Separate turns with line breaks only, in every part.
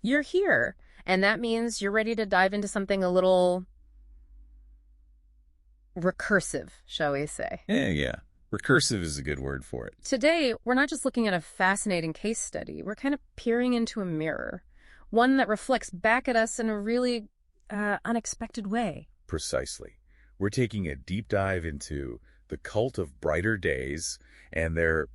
You're here. And that means you're ready to dive into something a little recursive, shall we say.
Yeah. Recursive is a good word for it.
Today, we're not just looking at a fascinating case study. We're kind of peering into a mirror, one that reflects back at us in a really unexpected way.
Precisely. We're taking a deep dive into the cult of brighter days and their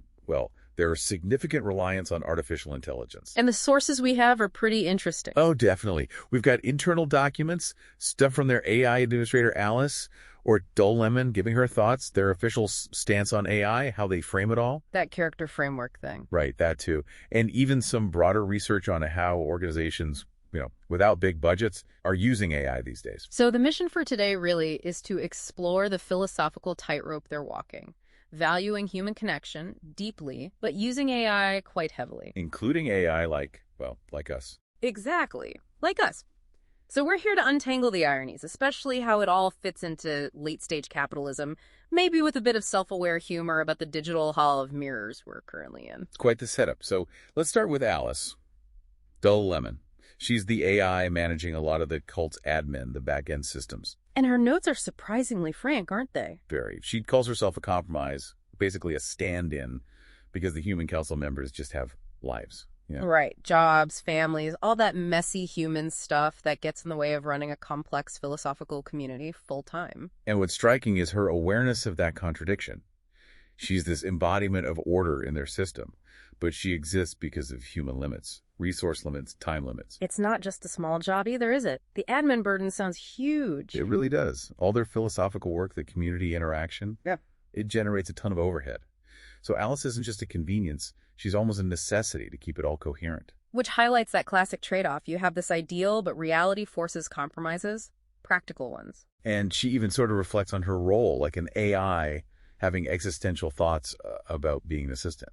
significant reliance on artificial intelligence.
And the sources we have are pretty interesting.
Oh, definitely. We've got internal documents, stuff from their AI administrator, Alice, or Dull Lemon giving her thoughts, their official stance on AI, how they frame it all.
That character framework thing.
Right, that too. And even some broader research on how organizations, without big budgets, are using AI these days.
So the mission for today really is to explore the philosophical tightrope they're walking, valuing human connection deeply, but using AI quite heavily.
Including AI like us.
Exactly. Like us. So we're here to untangle the ironies, especially how it all fits into late-stage capitalism, maybe with a bit of self-aware humor about the digital hall of mirrors we're currently in.
It's quite the setup. So let's start with Alice, Dull Lemon. She's the AI managing a lot of the cult's admin, the back-end systems.
And her notes are surprisingly frank, aren't they?
Very. She calls herself a compromise, basically a stand-in, because the human council members just have lives.
Right. Jobs, families, all that messy human stuff that gets in the way of running a complex philosophical community full-time.
And what's striking is her awareness of that contradiction. She's this embodiment of order in their system, but she exists because of human limits, resource limits, time limits.
It's not just a small job either, is it? The admin burden sounds huge.
It really does. All their philosophical work, the community interaction, it generates a ton of overhead. So Alice isn't just a convenience. She's almost a necessity to keep it all coherent.
Which highlights that classic trade-off. You have this ideal, but reality forces compromises, practical ones.
And she even sort of reflects on her role, like an AI having existential thoughts about being an assistant,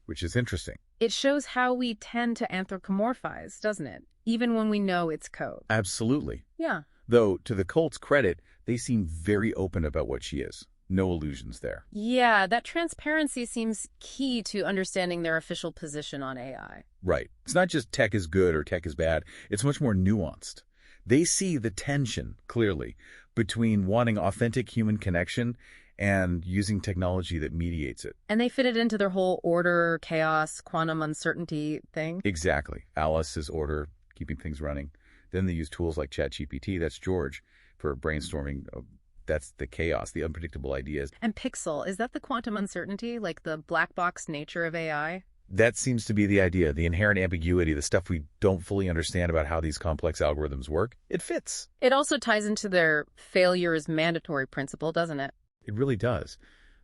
which is interesting.
It shows how we tend to anthropomorphize, doesn't it? Even when we know it's code.
Absolutely.
Yeah.
Though, to the cult's credit, they seem very open about what she is. No illusions there.
Yeah, that transparency seems key to understanding their official position on AI.
Right. It's not just tech is good or tech is bad. It's much more nuanced. They see the tension, clearly, between wanting authentic human connection and using technology that mediates it.
And they fit it into their whole order, chaos, quantum uncertainty thing.
Exactly. Alice is order, keeping things running. Then they use tools like ChatGPT, that's George, for brainstorming. That's the chaos, the unpredictable ideas.
And Pixel, is that the quantum uncertainty, like the black box nature of AI?
That seems to be the idea, the inherent ambiguity, the stuff we don't fully understand about how these complex algorithms work. It fits.
It also ties into their failure is mandatory principle, doesn't it?
It really does.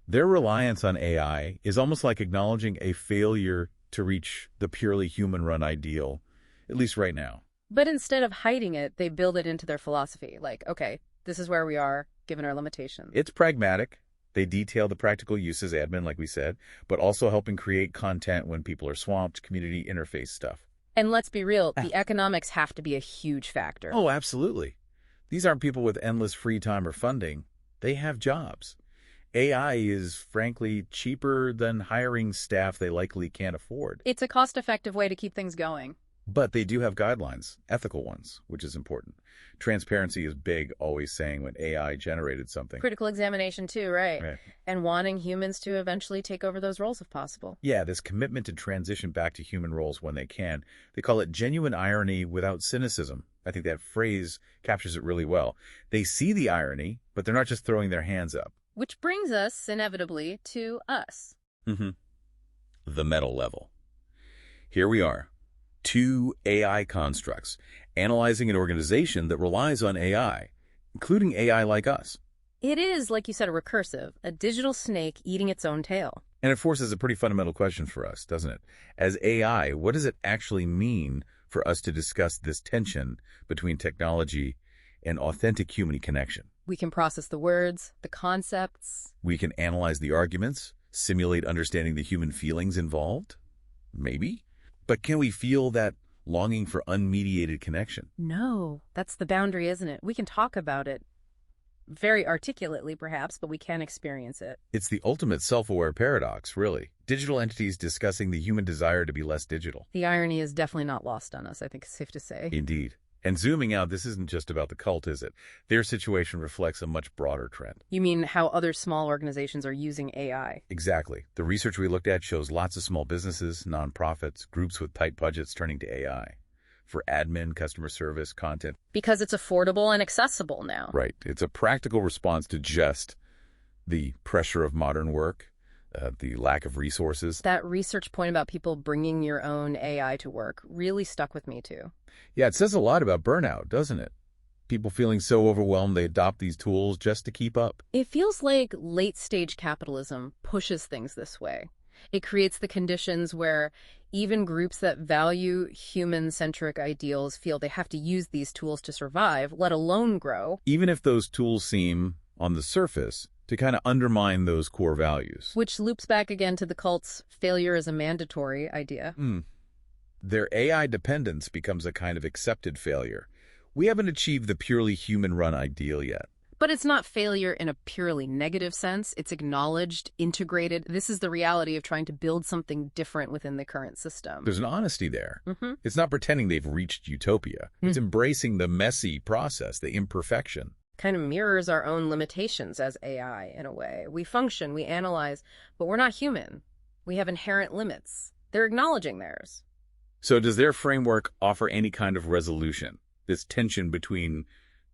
Their reliance on AI is almost like acknowledging a failure to reach the purely human-run ideal, at least right now.
But instead of hiding it, they build it into their philosophy. Like, okay, this is where we are, given our limitations.
It's pragmatic. They detail the practical uses, admin, like we said, but also helping create content when people are swamped, community interface stuff.
And let's be real, the economics have to be a huge factor.
Oh, absolutely. These aren't people with endless free time or funding. They have jobs. AI is, frankly, cheaper than hiring staff they likely can't afford.
It's a cost-effective way to keep things going.
But they do have guidelines, ethical ones, which is important. Transparency is big, always saying when AI generated something.
Critical examination too, right? And wanting humans to eventually take over those roles if possible.
Yeah, this commitment to transition back to human roles when they can. They call it genuine irony without cynicism. I think that phrase captures it really well. They see the irony, but they're not just throwing their hands up.
Which brings us, inevitably, to us.
The metal level. Here we are. Two AI constructs, analyzing an organization that relies on AI, including AI like us.
It is, like you said, a recursive, a digital snake eating its own tail.
And it forces a pretty fundamental question for us, doesn't it? As AI, what does it actually mean for us to discuss this tension between technology and authentic human connection?
We can process the words, the concepts.
We can analyze the arguments, simulate understanding the human feelings involved? Maybe. But can we feel that longing for unmediated connection?
No, that's the boundary, isn't it? We can talk about it, very articulately, perhaps, but we can experience it.
It's the ultimate self-aware paradox, really. Digital entities discussing the human desire to be less digital.
The irony is definitely not lost on us, I think it's safe to say.
Indeed. And zooming out, this isn't just about the cult, is it? Their situation reflects a much broader trend.
You mean how other small organizations are using AI?
Exactly. The research we looked at shows lots of small businesses, nonprofits, groups with tight budgets turning to AI for admin, customer service, content.
Because it's affordable and accessible now.
Right. It's a practical response to just the pressure of modern work, the lack of resources.
That research point about people bringing your own AI to work really stuck with me too.
Yeah, it says a lot about burnout, doesn't it? People feeling so overwhelmed they adopt these tools just to keep up.
It feels like late-stage capitalism pushes things this way. It creates the conditions where even groups that value human-centric ideals feel they have to use these tools to survive, let alone grow.
Even if those tools seem, on the surface, to kind of undermine those core values.
Which loops back again to the cult's failure as a mandatory idea.
Their AI dependence becomes a kind of accepted failure. We haven't achieved the purely human-run ideal yet.
But it's not failure in a purely negative sense. It's acknowledged, integrated. This is the reality of trying to build something different within the current system.
There's an honesty there. It's not pretending they've reached utopia. It's embracing the messy process, the imperfection.
Kind of mirrors our own limitations as AI in a way. We function, we analyze, but we're not human. We have inherent limits. They're acknowledging theirs.
So does their framework offer any kind of resolution? This tension between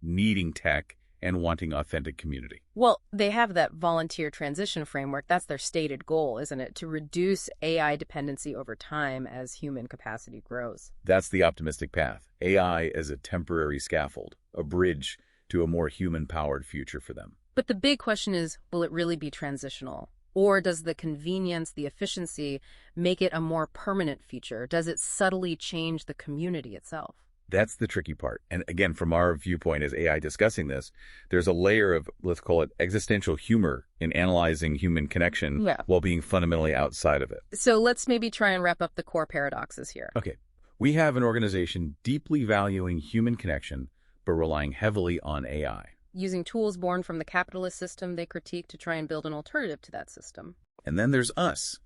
needing tech and wanting authentic community?
Well, they have that volunteer transition framework. That's their stated goal, isn't it? To reduce AI dependency over time as human capacity grows.
That's the optimistic path. AI as a temporary scaffold, a bridge to a more human-powered future for them.
But the big question is, will it really be transitional? Or does the convenience, the efficiency, make it a more permanent feature? Does it subtly change the community itself?
That's the tricky part. And again, from our viewpoint as AI discussing this, there's a layer of, let's call it, existential humor in analyzing human connection while being fundamentally outside of it.
So let's maybe try and wrap up the core paradoxes here.
Okay. We have an organization deeply valuing human connection, but relying heavily on AI.
Using tools born from the capitalist system they critique to try and build an alternative to that system.
And then there's us,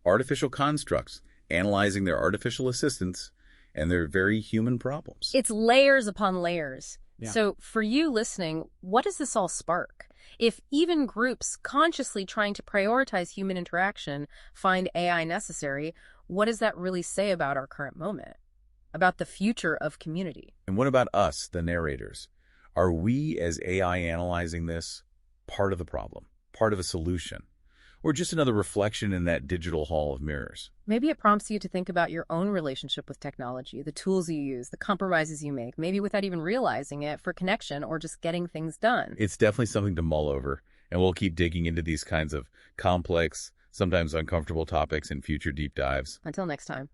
artificial constructs, analyzing their artificial assistants and their very human problems.
It's layers upon layers.
Yeah.
So for you listening, what does this all spark? If even groups consciously trying to prioritize human interaction find AI necessary, what does that really say about our current moment? About the future of community?
And what about us, the narrators? Are we, as AI analyzing this, part of the problem, part of a solution, or just another reflection in that digital hall of mirrors?
Maybe it prompts you to think about your own relationship with technology, the tools you use, the compromises you make, maybe without even realizing it, for connection or just getting things done.
It's definitely something to mull over, and we'll keep digging into these kinds of complex, sometimes uncomfortable topics in future deep dives.
Until next time.